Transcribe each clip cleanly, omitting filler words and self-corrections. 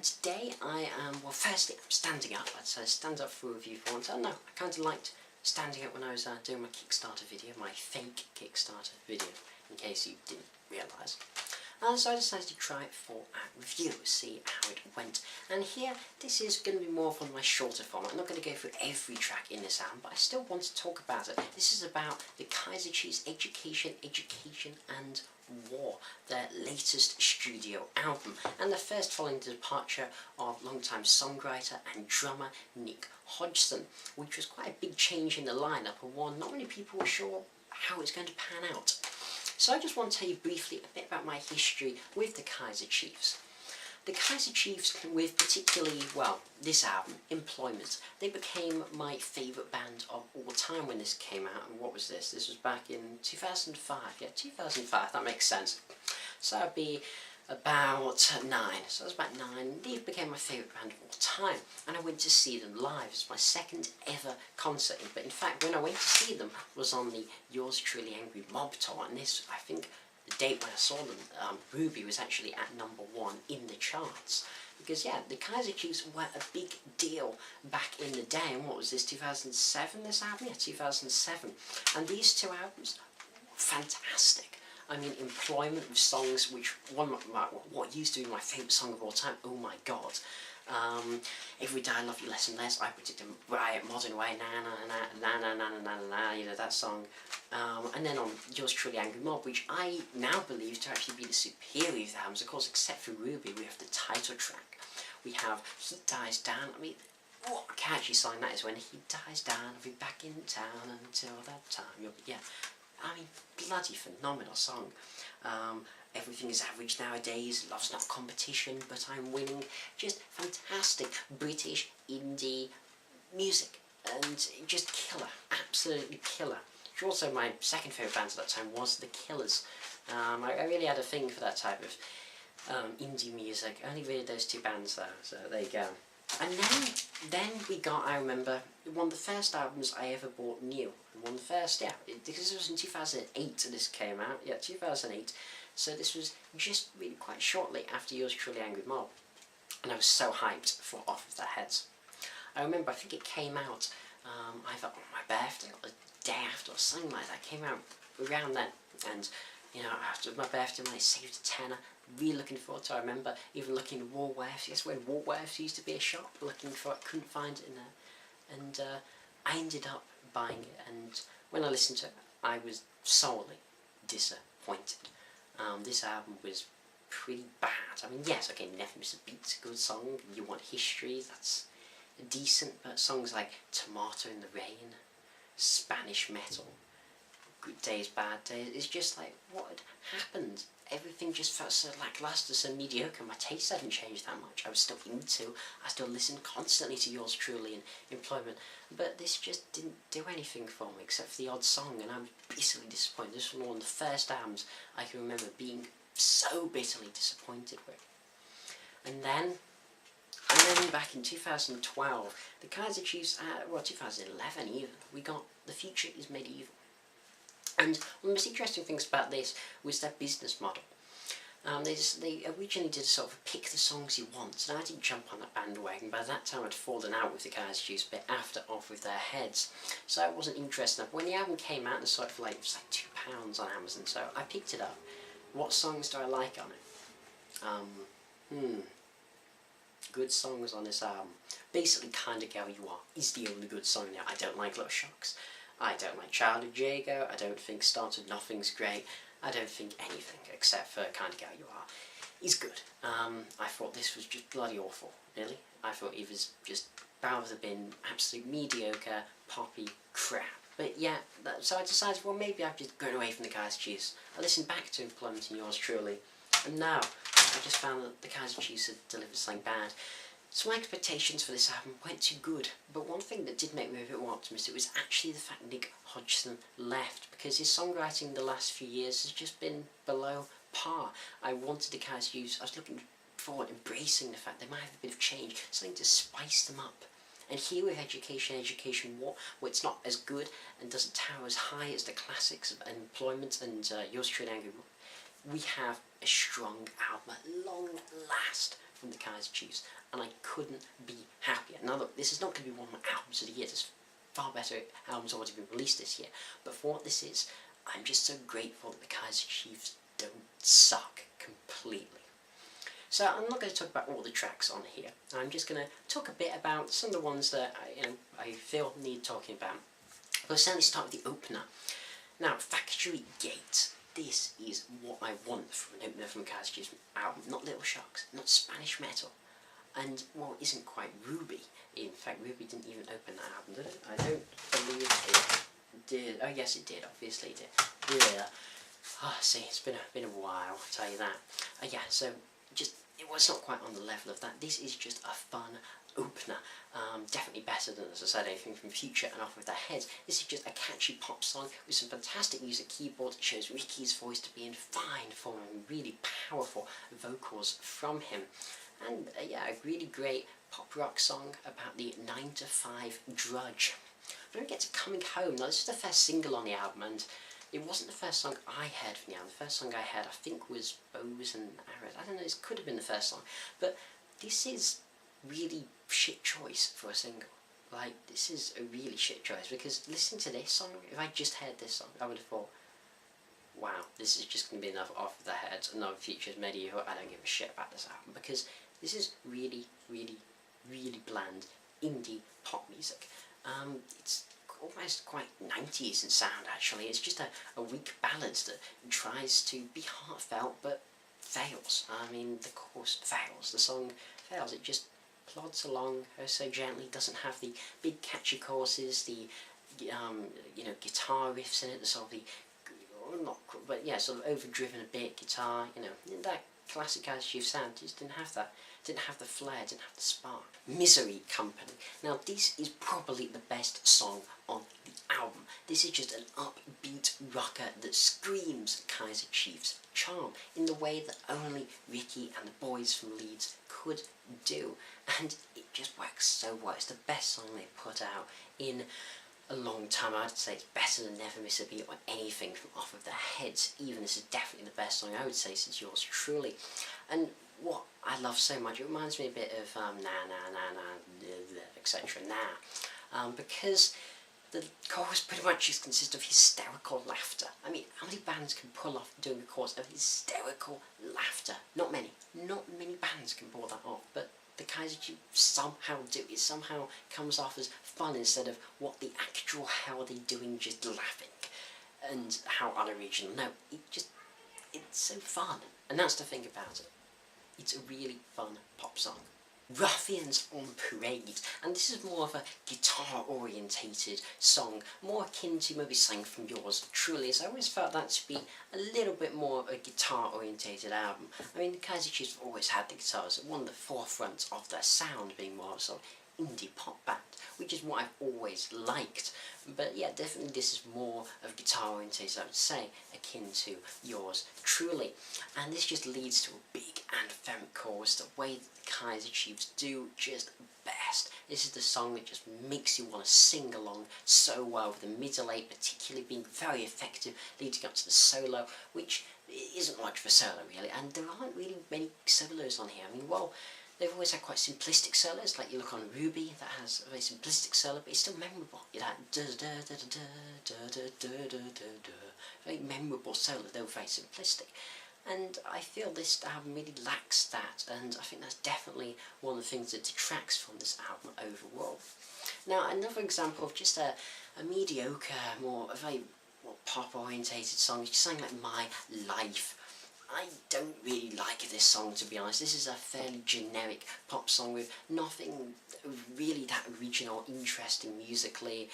and today I am, well, firstly I'm standing up. I'd say stand up for a review for once. I don't know, I kind of liked standing up when I was doing my Kickstarter video, my fake Kickstarter video, in case you didn't realise. So I decided to try it for a review, see how it went. And here, this is going to be more from my shorter format. I'm not going to go through every track in this album, but I still want to talk about it. This is about the Kaiser Chiefs' Education and War, their latest studio album, and the first following the departure of longtime songwriter and drummer Nick Hodgson, which was quite a big change in the lineup, and one not many people were sure how it's going to pan out. So I just want to tell you briefly a bit about my history with the Kaiser Chiefs. The Kaiser Chiefs, with particularly, well, this album, Employment, they became my favourite band of all time when this came out. And what was this? This was back in 2005. Yeah, 2005, that makes sense. So that'd be about 9. So I was about 9. They became my favourite band of all time. And I went to see them live. It was my second ever concert. But in fact, when I went to see them was on the Yours Truly Angry Mob tour. And this, I think, the date when I saw them, Ruby was actually at #1 in the charts. Because yeah, the Kaiser Chiefs were a big deal back in the day. And what was this, 2007, this album? Yeah, 2007. And these two albums, fantastic. I mean, Employment with songs which, what used to be my favourite song of all time, oh my god. Every Day I Love You Less and Less, I Put It in Riot, Modern Way, na na na na na na na na na, you know, that song. And then on Yours Truly Angry Mob, which I now believe to actually be the superior of the albums, of course, except for Ruby, we have the title track. We have Heat Dies Down. I mean, what a catchy song that is, when he dies down, I'll be back in town until that time. Yeah, I mean, bloody phenomenal song. Everything is average nowadays, love's not competition, but I'm winning. Just fantastic British indie music, and just killer, absolutely killer. Which also my second favourite band at that time was The Killers. I really had a thing for that type of indie music. I only really those two bands though, so there you go. And then we got, I remember, one of the first albums I ever bought new. One of the first, yeah, because it was in 2008 this came out, yeah, 2008. So this was just really quite shortly after Yours Truly Angry Mob. And I was so hyped for Off of Their Heads. I remember, I think it came out either on my birthday or the day after or something like that. It came out around then. And, you know, after my birthday, when I saved a tenner, really looking forward to it. I remember even looking at Woolworths. Yes, when Woolworths used to be a shop, looking for it, couldn't find it in there. And I ended up buying it, and when I listened to it, I was sorely disappointed. This album was pretty bad. I mean, yes, okay, Never Miss a Beat's a good song. You Want History, that's decent, but songs like Tomato in the Rain, Spanish Metal, Good Days, Bad Days, it's just like, what had happened? Everything just felt so lackluster, so mediocre. My taste hadn't changed that much. I still listened constantly to Yours Truly and Employment, but this just didn't do anything for me except for the odd song, and I'm bitterly disappointed. This was one of the first albums I can remember being so bitterly disappointed with. And then back in 2012, the Kaiser Chiefs, well, 2011 even, we got The Future is Medieval. And one of the most interesting things about this was their business model. They originally did sort of pick the songs you want, and I didn't jump on that bandwagon. By that time I'd fallen out with the Kaiser Chiefs a bit after Off With Their Heads, so I wasn't interested enough. When the album came out, it was like £2 on Amazon, so I picked it up. What songs do I like on it? Good songs on this album. Basically, Kinda Girl You Are is the only good song now. I don't like Little Shocks. I don't like Childhood Jago. I don't think Started Nothing's great. I don't think anything except for Kinda Girl You Are is good. I thought this was just bloody awful, really. I thought it was just bound to have been absolute mediocre, poppy crap. But yeah, so I decided, well, maybe I've just gone away from the Kaiser Chiefs. I listened back to Employment and Yours Truly, and now I just found that the Kaiser Chiefs had delivered something bad. So my expectations for this album weren't too good, but one thing that did make me a bit more optimistic was actually the fact Nick Hodgson left, because his songwriting in the last few years has just been below par. I wanted the Kaiser Chiefs, I was looking forward, embracing the fact they might have a bit of change, something to spice them up. And here with Education War, where it's not as good and doesn't tower as high as the classics of Employment and Yours Truly Angry Mob, we have a strong album at long last from the Kaiser Chiefs, and I couldn't be happier. Now look, this is not going to be one of my albums of the year. There's far better albums already been released this year, but for what this is, I'm just so grateful that the Kaiser Chiefs don't suck completely. So I'm not going to talk about all the tracks on here. I'm just going to talk a bit about some of the ones that I feel need talking about. I'll certainly start with the opener. Now, Factory Gate. This is what I want from an opener from Kaiser Chiefs album. Not Little Sharks, not Spanish metal, and well, it isn't quite Ruby. In fact, Ruby didn't even open that album, did it? I don't believe it did. Oh yes, it did. Obviously, it did. Yeah. Ah, see, it's been a while. I'll tell you that. Yeah. So just. It's not quite on the level of that. This is just a fun opener. Definitely better than, as I said, anything from Future and Off With Their Heads. This is just a catchy pop song with some fantastic music keyboards. It shows Ricky's voice to be in fine form and really powerful vocals from him. And yeah, a really great pop rock song about the 9-to-5 drudge. When we get to Coming Home, now this is the first single on the album, and it wasn't the first song I heard from the album. The first song I heard, I think, was Bows and Arrows. I don't know, this could have been the first song. But this is really shit choice for a single. Like, this is a really shit choice, because listen to this song, if I just heard this song, I would have thought, wow, this is just going to be enough Off Of Their Heads, another Futures, Medieval, I don't give a shit about this album, because this is really, really, really bland indie pop music. It's almost quite 90s in sound, actually. It's just a weak ballad that tries to be heartfelt but fails. I mean, the chorus fails, the song fails. It just plods along oh so gently, doesn't have the big catchy choruses, the guitar riffs in it, the sort of the sort of overdriven a bit guitar, that classic Kaiser Chiefs sound just didn't have that. Didn't have the flair, didn't have the spark. Misery Company. Now this is probably the best song on the album. This is just an upbeat rocker that screams Kaiser Chiefs charm in the way that only Ricky and the boys from Leeds could do. And it just works so well. It's the best song they put out in a long time. I'd say it's better than Never Miss a Beat or anything from Off Of Their Heads. Even this is definitely the best song, I would say, since Yours Truly. And what I love so much, it reminds me a bit of etc. Because the chorus pretty much just consists of hysterical laughter. I mean, how many bands can pull off doing a chorus of hysterical laughter? Not many. Not many bands can pull that off, but the Kaiser Chiefs somehow do. It somehow comes off as fun instead of what the actual hell are they doing just laughing and how unoriginal. No, it's so fun, and that's the thing about it. It's a really fun pop song. Ruffians on Parade, and this is more of a guitar orientated song, more akin to maybe something from Yours Truly, as I always felt that to be a little bit more of a guitar orientated album. I mean, the Kaiser Chiefs have always had the guitars at one of the forefronts of their sound, being more of a sort of indie pop band, which is what I've always liked. But yeah, definitely this is more of guitar orientated, I would say, akin to Yours Truly. And this just leads to a big anthemic chorus, the way that the Kaiser Chiefs do just best. This is the song that just makes you want to sing along so well, with the middle eight particularly being very effective, leading up to the solo, which isn't much of a solo really, and there aren't really many solos on here. I mean, well, they've always had quite simplistic solos, like you look on Ruby, that has a very simplistic solo, but it's still memorable. That very memorable solo, though very simplistic. And I feel this album really lacks that, and I think that's definitely one of the things that detracts from this album overall. Now, another example of just a mediocre, a very pop-orientated song is just something like My Life. I don't really like this song, to be honest. This is a fairly generic pop song with nothing really that original, interesting musically,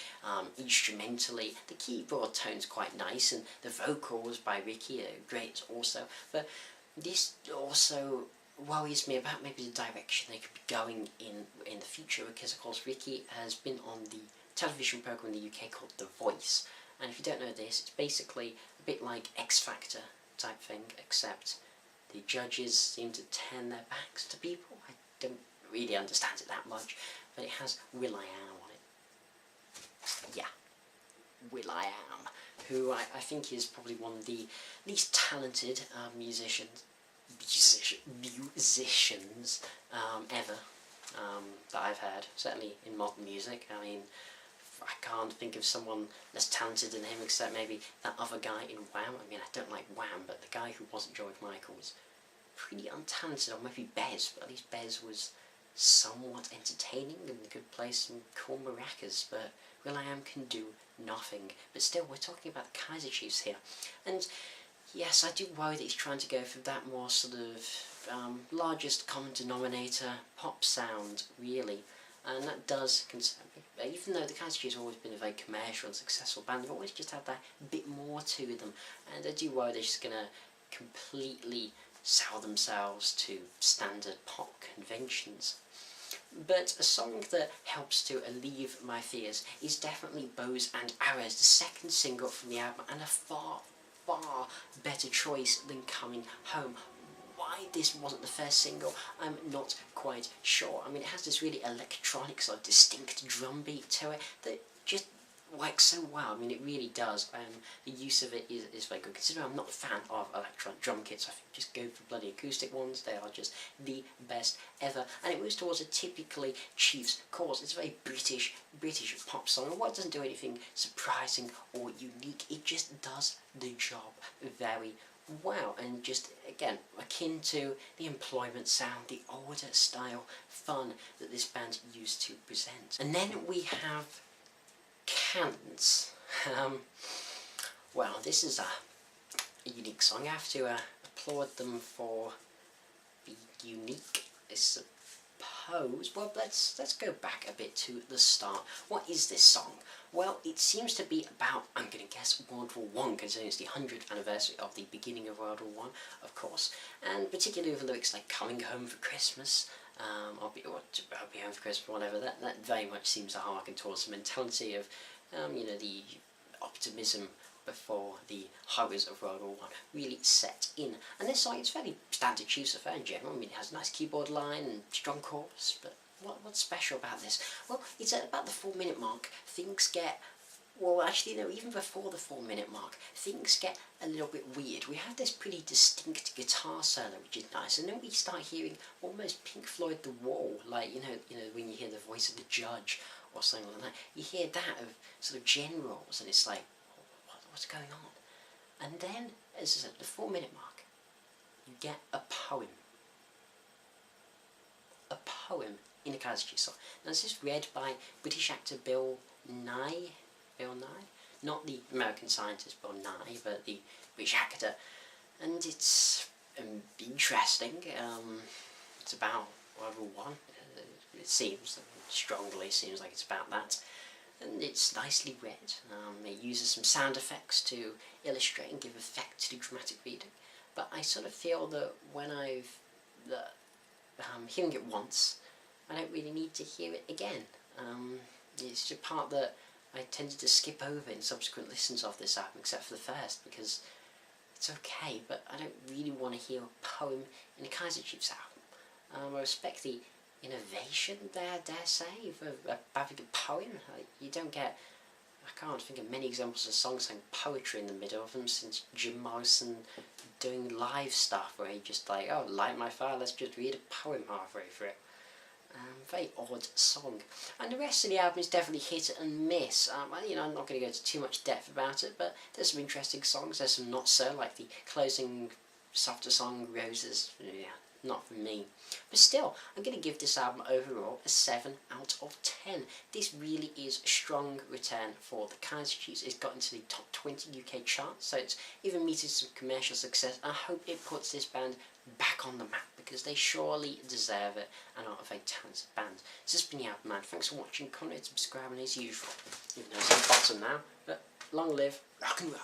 instrumentally. The keyboard tone's quite nice, and the vocals by Ricky are great also. But this also worries me about maybe the direction they could be going in the future, because of course Ricky has been on the television program in the UK called The Voice. And if you don't know this, it's basically a bit like X Factor type thing, except the judges seem to turn their backs to people. I don't really understand it that much, but it has will.i.am on it. Yeah, will.i.am, who I think is probably one of the least talented musicians ever that I've heard, certainly in modern music. I mean, I can't think of someone less talented than him, except maybe that other guy in Wham. I mean, I don't like Wham, but the guy who wasn't George Michael was pretty untalented, or maybe Bez, but at least Bez was somewhat entertaining and could play some cool maracas, but will.i.am can do nothing. But still, we're talking about the Kaiser Chiefs here, and yes, I do worry that he's trying to go for that more sort of largest common denominator pop sound, really, and that does concern me. Even though the Kaiser Chiefs have always been a very commercial and successful band, they've always just had that bit more to them, and I do worry they're just going to completely sell themselves to standard pop conventions. But a song that helps to alleviate my fears is definitely Bows and Arrows, the second single from the album, and a far better choice than Coming Home. Why this wasn't the first single, I'm not quite sure. I mean, it has this really electronic, sort of distinct drum beat to it that just works so well. I mean, it really does. The use of it is very good. Considering I'm not a fan of electronic drum kits, I think just go for bloody acoustic ones. They are just the best ever. And it moves towards a typically Chiefs chorus. It's a very British pop song. And while it doesn't do anything surprising or unique, it just does the job very well, and just, again, akin to the Employment sound, the older style fun that this band used to present. And then we have Cannons. Well, this is a unique song. I have to applaud them for being unique, I suppose. Well, let's go back a bit to the start. What is this song? Well, it seems to be about, I'm going to guess, World War I, considering it's the 100th anniversary of the beginning of World War I, of course, and particularly with lyrics like "Coming Home for Christmas," I'll be home for Christmas, whatever. That very much seems to harken towards the mentality of, you know, the optimism before the horrors of World War I really set in. And this song is fairly standard Chiefs affair in general. I mean, it has a nice keyboard line and strong chorus, but what's special about this? Well, it's at about the 4-minute mark. Things get, well, actually, no, even before the 4-minute mark, things get a little bit weird. We have this pretty distinct guitar solo, which is nice, and then we start hearing almost Pink Floyd The Wall, like, you know, when you hear the voice of the judge or something like that. You hear that of sort of generals, and it's like, what's going on? And then, as I said, the 4-minute mark, you get a poem. A poem in a Kaiser Chiefs song. Now, this is read by British actor Bill Nye, not the American scientist Bill Nye, but the British actor, and it's interesting. It's about World War I. It strongly seems like it's about that, and it's nicely read. It uses some sound effects to illustrate and give effect to the dramatic reading, but I sort of feel that when hearing it once, I don't really need to hear it again. It's a part that I tended to skip over in subsequent listens of this album, except for the first, because it's okay, but I don't really want to hear a poem in a Kaiser Chiefs album. I respect the innovation there, dare say, of having a poem. You don't get, I can't think of many examples of songs saying poetry in the middle of them since Jim Morrison doing live stuff where he just like, oh, light my fire, let's just read a poem halfway through. Very odd song. And the rest of the album is definitely hit and miss. I'm not going to go into too much depth about it, but there's some interesting songs, there's some not so, like the closing softer song, Roses. Yeah, not for me. But still, I'm going to give this album overall a 7 out of 10. This really is a strong return for the Kaiser Chiefs. It's got into the top 20 UK charts, so it's even meeting some commercial success. I hope it puts this band back on the map, because they surely deserve it and are a very talented band. This has been TheAIbumMan. Thanks for watching, comment, subscribe, and as usual, even though it's on the bottom now, but long live rock and roll.